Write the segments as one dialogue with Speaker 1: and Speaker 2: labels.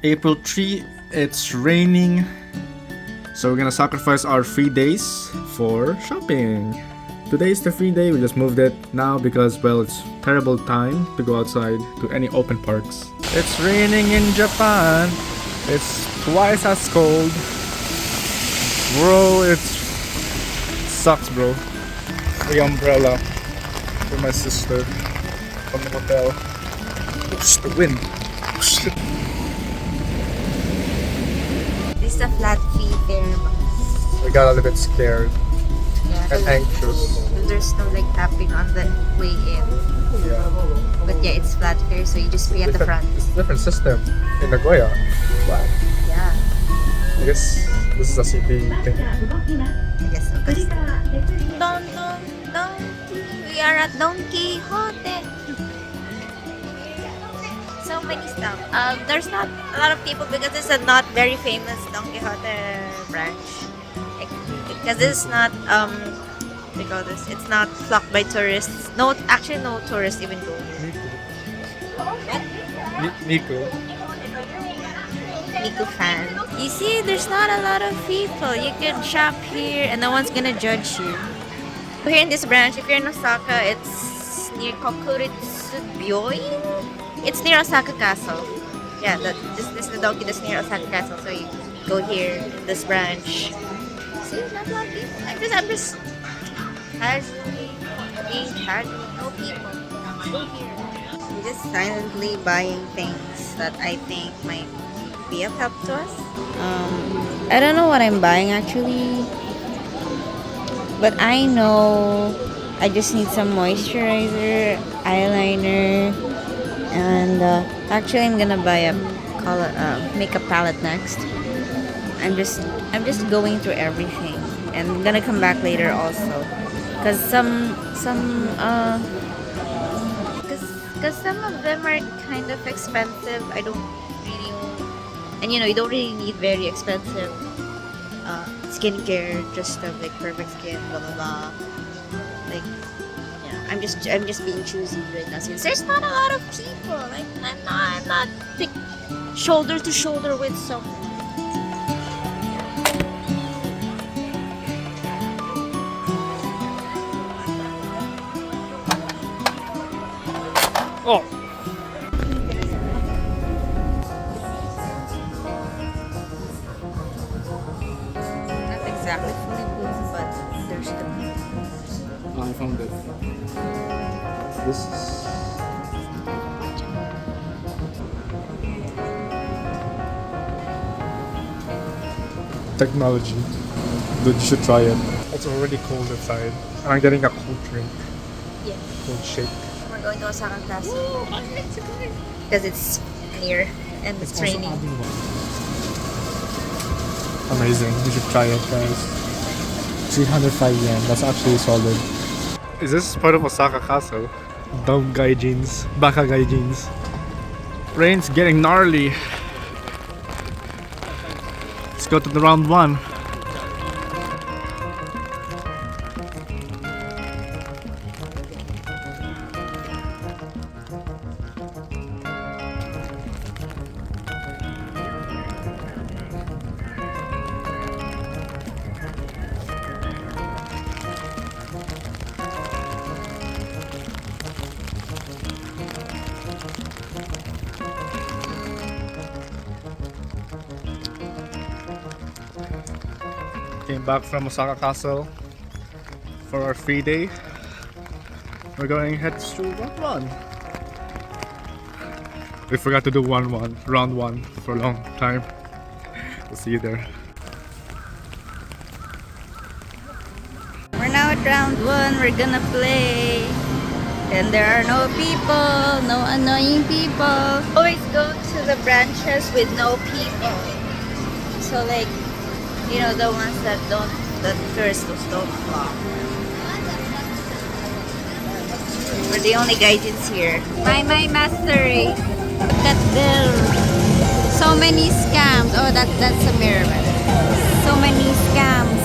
Speaker 1: April 3, it's raining. So we're gonna sacrifice our free days for shopping. Today is the free day, we just moved it now because, well, it's terrible time to go outside to any open parks. It's raining in Japan. It's twice as cold. Bro, it sucks, bro. The umbrella for my sister from the hotel. Whoosh, the wind. Whoosh.
Speaker 2: This is a flat fee fare.
Speaker 1: I got a little bit scared and
Speaker 2: Yeah,
Speaker 1: anxious.
Speaker 2: there's no like tapping on the way in.
Speaker 1: Yeah.
Speaker 2: But yeah, it's flat fare, so you just pay at the front.
Speaker 1: It's a different system in Nagoya. Wow.
Speaker 2: Yeah,
Speaker 1: I guess this is a city thing.
Speaker 2: I guess so. We are at Don Quijote. So many stuff. There's not a lot of people because it's a not very famous Don Quixote branch. Because this is not what do you call this? It's not flocked by tourists. No, actually no tourists even go here.
Speaker 1: Nico.
Speaker 2: Miku fan. You see, there's not a lot of people. You can shop here and no one's gonna judge you. Here in this branch, if you're in Osaka, it's near Kokuritsubyoi. It's near Osaka Castle. Yeah, this is the donkey that's near Osaka Castle. So you go here, this branch. See, not a lot of people. I'm just casually being casual. No people. Go here. I'm just silently buying things that I think might be of help to us. I don't know what I'm buying actually, but I know I just need some moisturizer, eyeliner, and actually I'm gonna buy a color makeup palette next. I'm just going through everything, and I'm gonna come back later also, cause some of them are kind of expensive. I don't really, and you know, you don't really need very expensive skincare just to have like perfect skin, blah blah blah. Like, yeah, I'm just being choosy right now since there's not a lot of people. Like, I'm not like shoulder to shoulder with someone.
Speaker 1: Oh!
Speaker 2: Not exactly fully bloomed, but there's the
Speaker 1: I found it. This is... technology. Dude, you should try it. It's already cold outside. And I'm getting a cold drink.
Speaker 2: yeah.
Speaker 1: Cold shake.
Speaker 2: We're going to Osaka Castle because it's near and it's raining.
Speaker 1: Amazing. You should try it, guys. 305 yen. That's actually solid. Is this part of Osaka Castle? Dumb guy jeans. Baka guy jeans. Rain's getting gnarly. Let's go to the round one. Came back from Osaka Castle for our free day. We're going to head to round one. We forgot to do round one for a long time. We'll see you there.
Speaker 2: We're now at round one. We're gonna play. And there are no people, no annoying people. Always go to the branches with no people. So like, you know, the ones that tourists don't flock. We're the only guidance here. My mastery. Look at there. So many scams. Oh, that's a mirror. So many scams.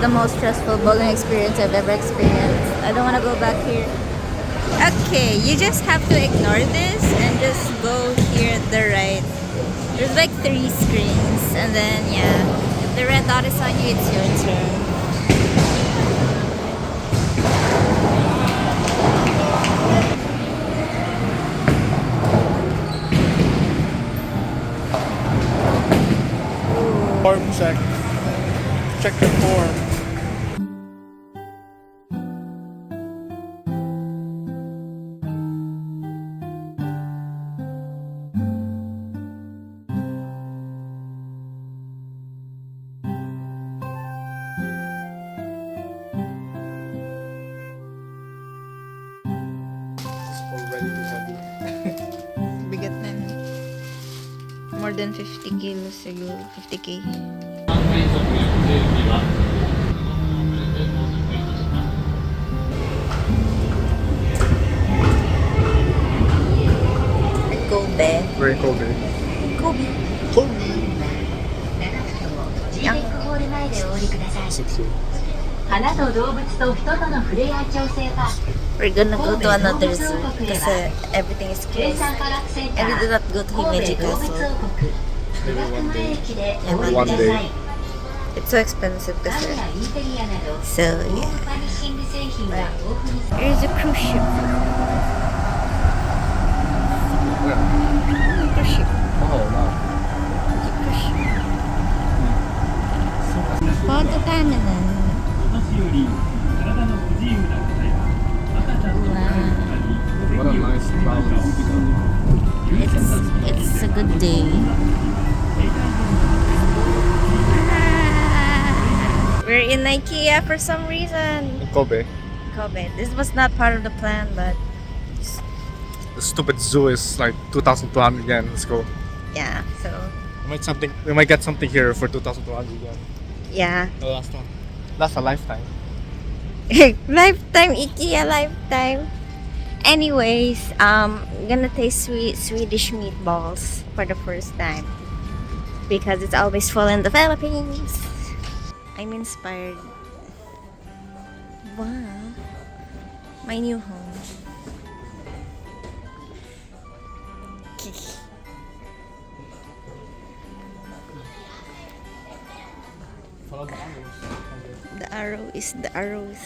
Speaker 2: the most stressful bowling experience I've ever experienced. I don't want to go back here. Okay, you just have to ignore this and just go here at the right. There's like 3 screens, and then yeah, if the red dot is on you, it's your turn.
Speaker 1: Form check. Check the form. Already too heavy.
Speaker 2: Bigat na. More than 50 kilos siguro. 50k. Kobe.
Speaker 1: We're in Kobe.
Speaker 2: Kobe.
Speaker 1: Kobe.
Speaker 2: Yeah.
Speaker 1: So cute.
Speaker 2: We're gonna go to another zoo because everything is closed. And we did not go to IKEA Castle.
Speaker 1: Maybe one day.
Speaker 2: Yeah,
Speaker 1: Or one day.
Speaker 2: It's so expensive kasi. So yeah. Here's a cruise ship. Cruise ship.
Speaker 1: Oh, no.
Speaker 2: It's a cruise ship. Photo terminal.
Speaker 1: What a nice travel.
Speaker 2: It's a good day. We're in IKEA for some reason.
Speaker 1: In Kobe.
Speaker 2: Kobe. This was not part of the plan, but
Speaker 1: The stupid zoo is like 2,200 yen. Let's go.
Speaker 2: yeah. So
Speaker 1: We might get something here for 2,200 yen.
Speaker 2: yeah.
Speaker 1: The last one. That's a lifetime.
Speaker 2: Lifetime IKEA lifetime. Anyways, gonna taste Swedish meatballs for the first time because it's always full in the Philippines. I'm inspired. Wow, my new home. The arrow is the arrows.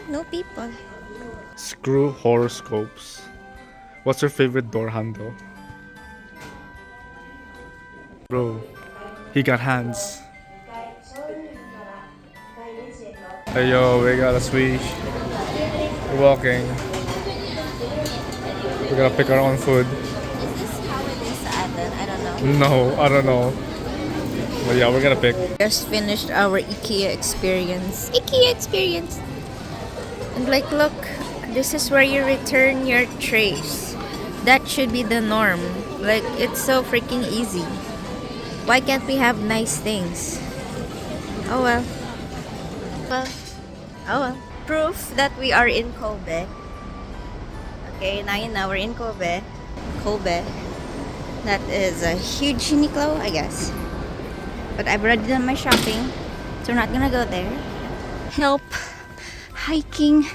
Speaker 2: No people.
Speaker 1: Screw horoscopes. What's your favorite door handle? Bro, he got hands. Hey yo, we got a swish. We're walking. We gotta pick our own food.
Speaker 2: Is this how it is sa atin? I don't know.
Speaker 1: No, I don't know. But yeah, we're gonna pick.
Speaker 2: Just finished our IKEA experience. IKEA experience. And like, look, this is where you return your trays. That should be the norm. Like, it's so freaking easy. Why can't we have nice things? Oh well. Well, oh well. Proof that we are in Kobe. Okay, now you know we're in Kobe. Kobe. That is a huge Uniqlo, I guess. But I've already done my shopping, so we're not gonna go there. Help. Hiking.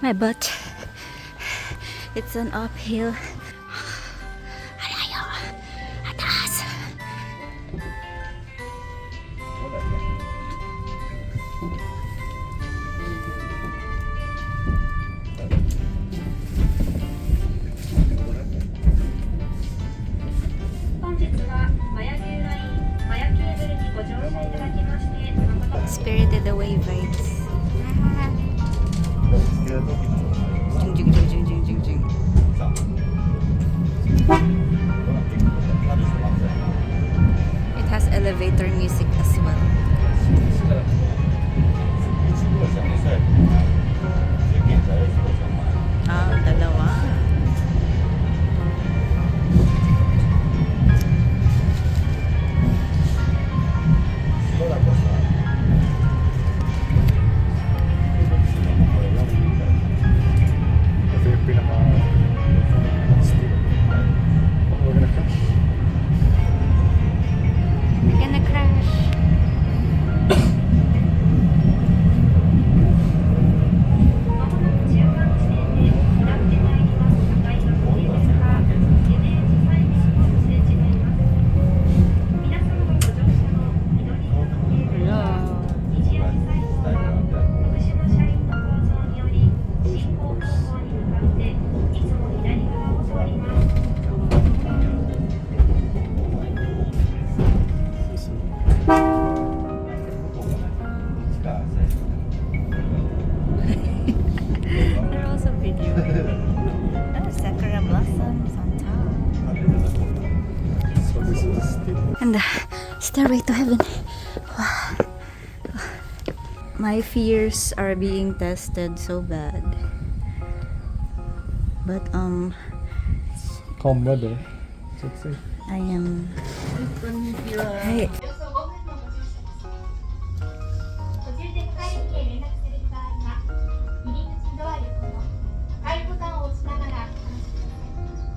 Speaker 2: My butt. It's an uphill. Alayo. Atas. Spirited Away vibes. Jing, jing, jing, jing, jing, jing, jing. It has elevator music as well. Ah, dalawa. We're gonna crash. And the stairway to heaven. My fears are being tested so bad. But
Speaker 1: Calm weather. So it's safe.
Speaker 2: I am. Hey.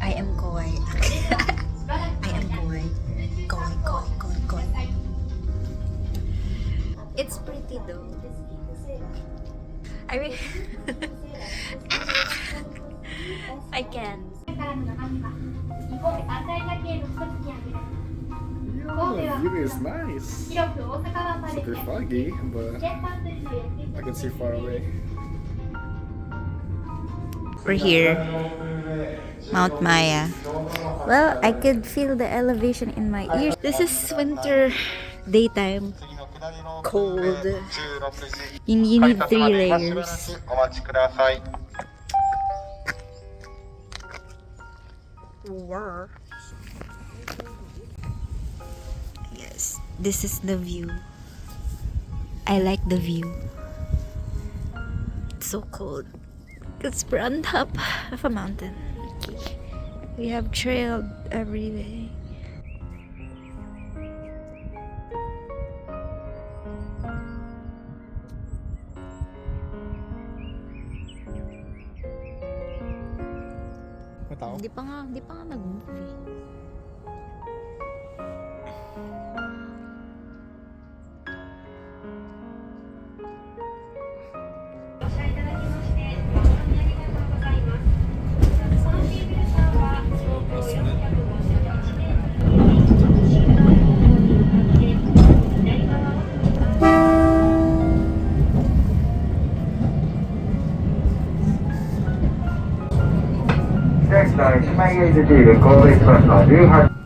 Speaker 2: I am koi. I am koi. Koi. It's pretty though. I mean, I can.
Speaker 1: Yeah, the view is nice. Super foggy, but I can see far away.
Speaker 2: We're here. Mount Maya. Well, I could feel the elevation in my ears. This is winter daytime. Cold. You need 3 layers. Yes, this is the view. I like the view. It's so cold. Because we're on top of a mountain. We have trailed every day.
Speaker 1: Matao?
Speaker 2: Hindi pa nga nag-move eh.
Speaker 3: Next time, 1枚入れている神戸市バスの18